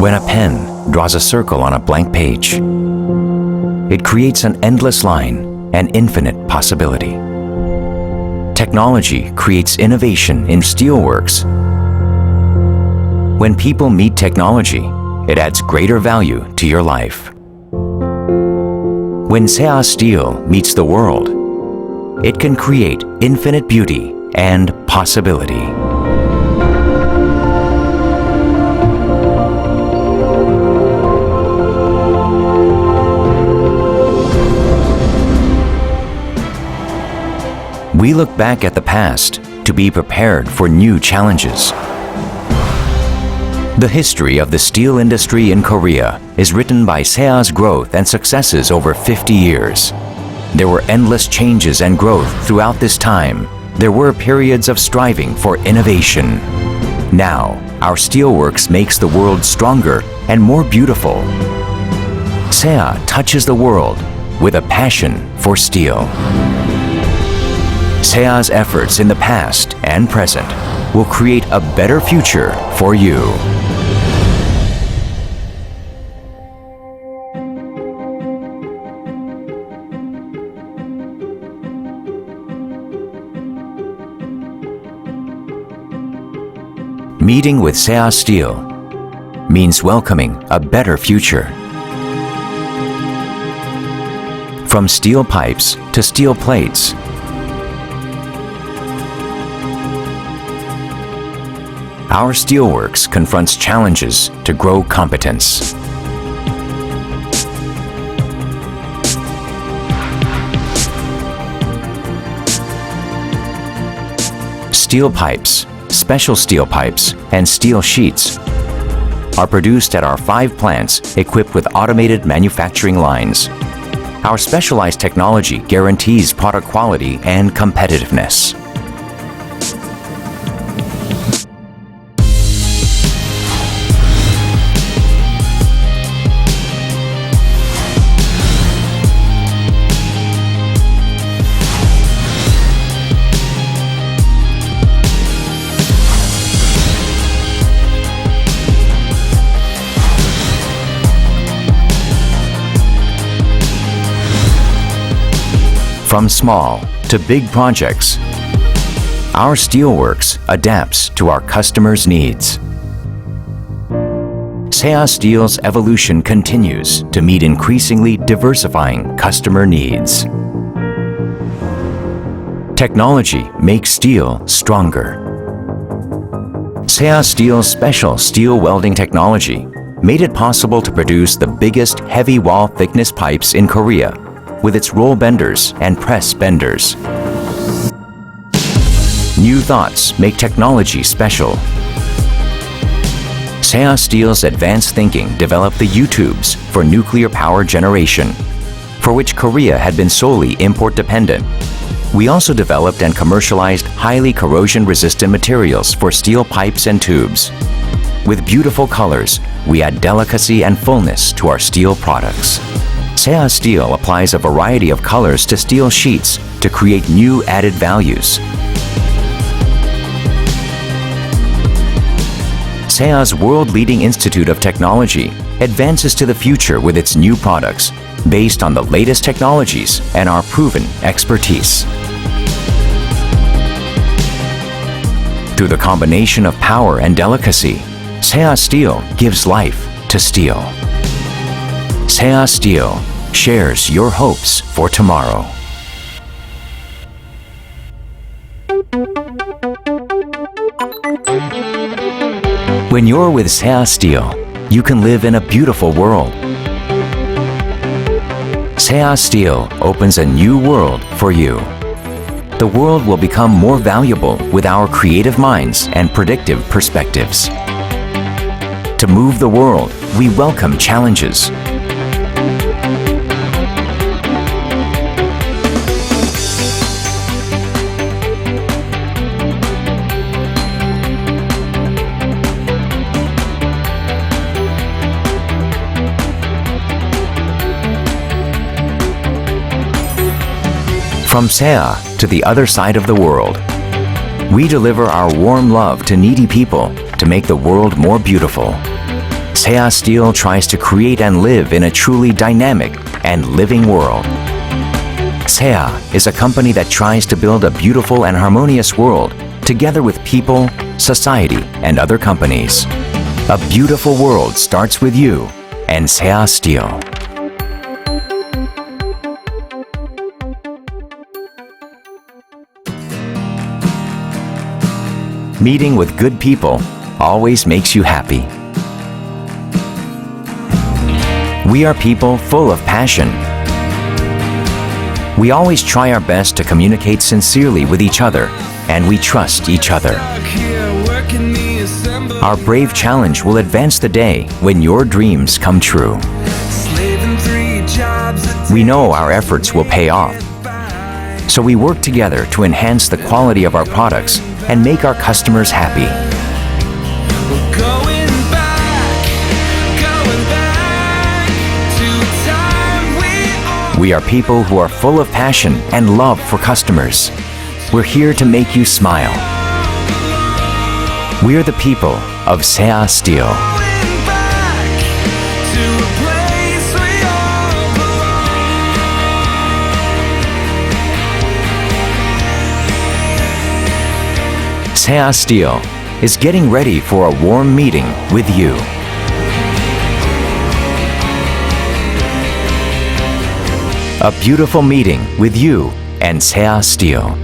When a pen draws a circle on a blank page, it creates an endless line and infinite possibility. Technology creates innovation in steelworks. When people meet technology, it adds greater value to your life. When SeAH Steel meets the world, it can create infinite beauty and possibility. We look back at the past to be prepared for new challenges. The history of the steel industry in Korea is written by SeAH's growth and successes over 50 years. There were endless changes and growth throughout this time. There were periods of striving for innovation. Now, our steelworks makes the world stronger and more beautiful. SeAH touches the world with a passion for steel. SeAH's efforts in the past and present will create a better future for you. Meeting with SeAH Steel means welcoming a better future. From steel pipes to steel plates, our steelworks confronts challenges to grow competence. Steel pipes, special steel pipes, and steel sheets are produced at our 5 plants equipped with automated manufacturing lines. Our specialized technology guarantees product quality and competitiveness. From small to big projects, our steelworks adapts to our customers' needs. SeAH Steel's evolution continues to meet increasingly diversifying customer needs. Technology makes steel stronger. SeAH Steel's special steel welding technology made it possible to produce the biggest heavy wall thickness pipes in Korea with its roll benders and press benders. New thoughts make technology special. SeAH Steel's advanced thinking developed the U-tubes for nuclear power generation, for which Korea had been solely import dependent. We also developed and commercialized highly corrosion-resistant materials for steel pipes and tubes. With beautiful colors, we add delicacy and fullness to our steel products. SeAH Steel applies a variety of colors to steel sheets to create new added values. SeAH's world-leading Institute of Technology advances to the future with its new products based on the latest technologies and our proven expertise. Through the combination of power and delicacy, SeAH Steel gives life to steel. SeAH Steel shares your hopes for tomorrow. When you're with SeAH Steel, you can live in a beautiful world. SeAH Steel opens a new world for you. The world will become more valuable with our creative minds and predictive perspectives. To move the world, we welcome challenges. From SeAH to the other side of the world, we deliver our warm love to needy people to make the world more beautiful. SeAH Steel tries to create and live in a truly dynamic and living world. SeAH is a company that tries to build a beautiful and harmonious world together with people, society, and other companies. A beautiful world starts with you and SeAH Steel. Meeting with good people always makes you happy. We are people full of passion. We always try our best to communicate sincerely with each other, and we trust each other. Our brave challenge will advance the day when your dreams come true. We know our efforts will pay off. So we work together to enhance the quality of our products and make our customers happy. We are people who are full of passion and love for customers. We're here to make you smile. We are the people of SeAH Steel. SeAH Steel is getting ready for a warm meeting with you. A beautiful meeting with you and SeAH Steel.